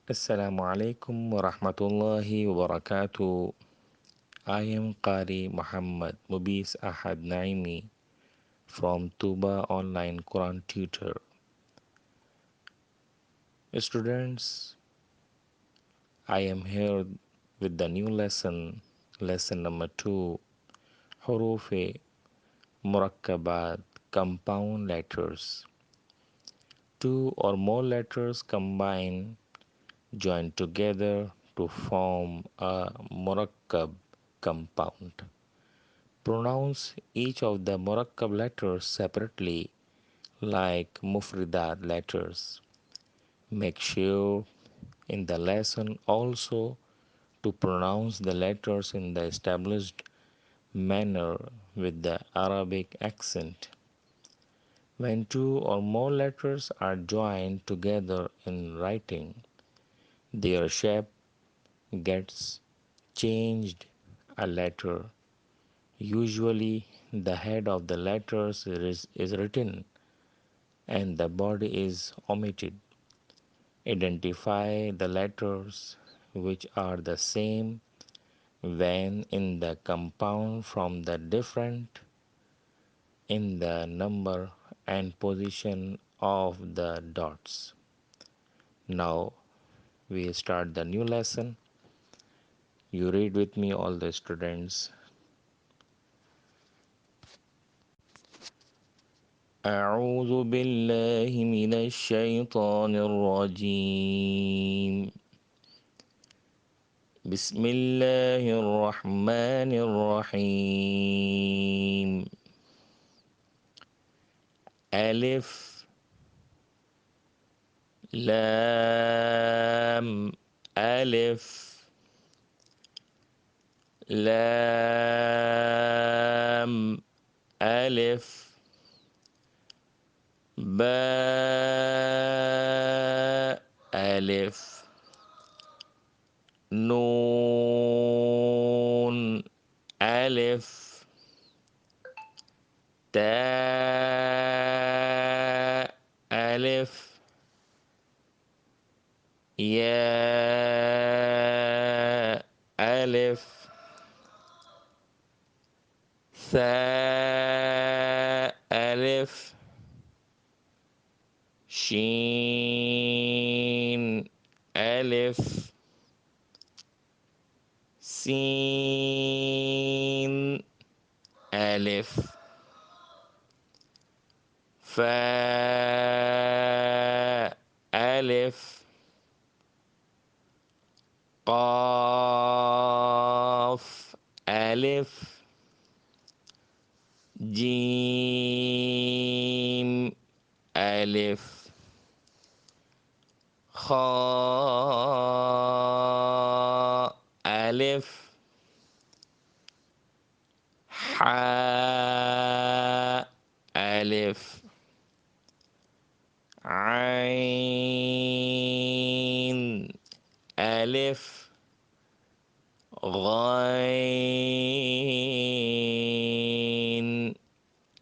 Assalamu alaikum wa rahmatullahi wa barakatuh. I am Qari Muhammad Mubis Ahad Naimi from Tuba Online Quran Tutor. Students, I am here with the new lesson number 2, Horoof Murakkabat, compound letters. Two or more letters combine, join together to form a Murakkab compound. Pronounce each of the Murakkab letters separately like Mufridat letters. Make sure in the lesson also to pronounce the letters in the established manner with the Arabic accent. When two or more letters are joined together in writing, their shape gets changed a letter. Usually, the head of the letters is written and the body is omitted. Identify the letters which are the same when in the compound from the different in the number and position of the dots. Now we start the new lesson. You read with me, all the students. أعوذ بالله من الشيطان الرجيم. بسم الله الرحمن الرحيم. ألف لام ألف لام ألف باء ألف نون ألف تاء ألف ياء ألف ثاء ألف شين ألف سين ألف فاء ألف قاف ألف جيم ألف خاء ألف حاء ألف عين ألف غين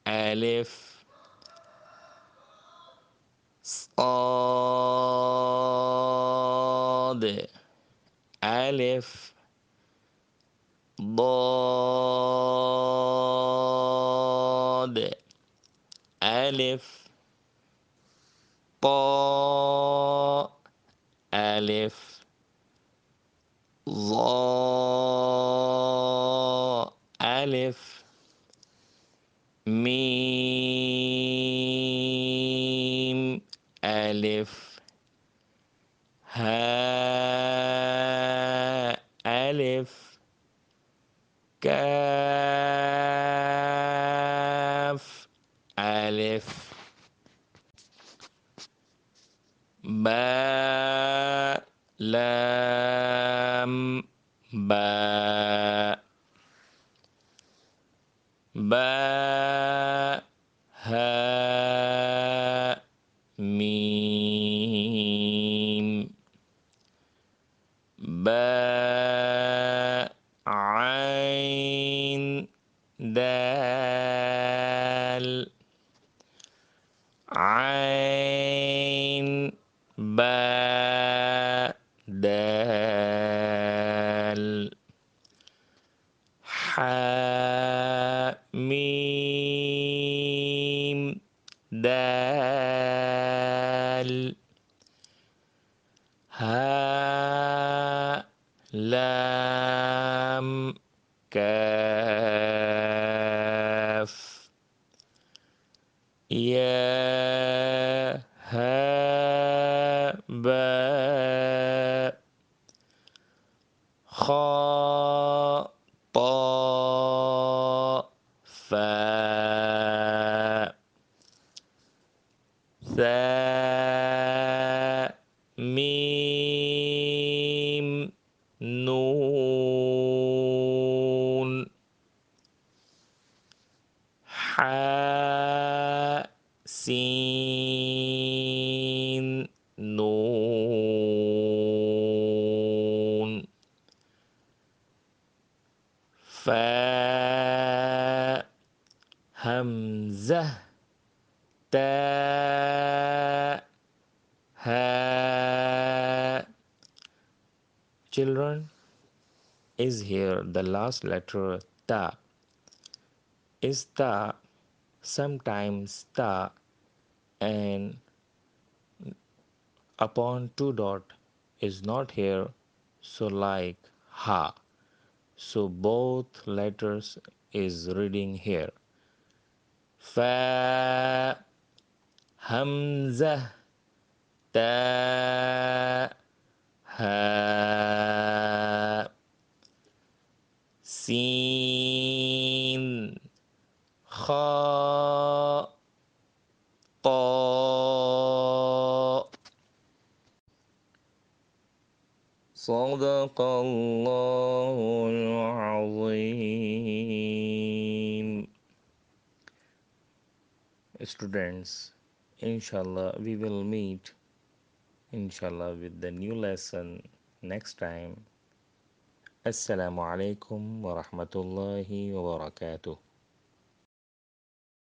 ألف صاد ألف ضاد ألف طاء ألف ظاء ألف ميم ألف هاء ألف كاف ألف باء لام باء باء هاء ميم باء عين دال عين باء دال حميم دال ها لام كاف يا ها باء خاء طاء فاء ثاء ميم نون حاء سين نون فاء همزة تاء ها. Children, is here the last letter ta. Is ta, sometimes ta, and upon two dot is not here, so like ha. So both letters is reading here. Fa, hamza, ta, ha, sin, kha, طاء. صدق الله العظيم. Students, inshallah we will meet inshallah with the new lesson next time. Assalamu alaikum wa rahmatullahi wa barakatuh.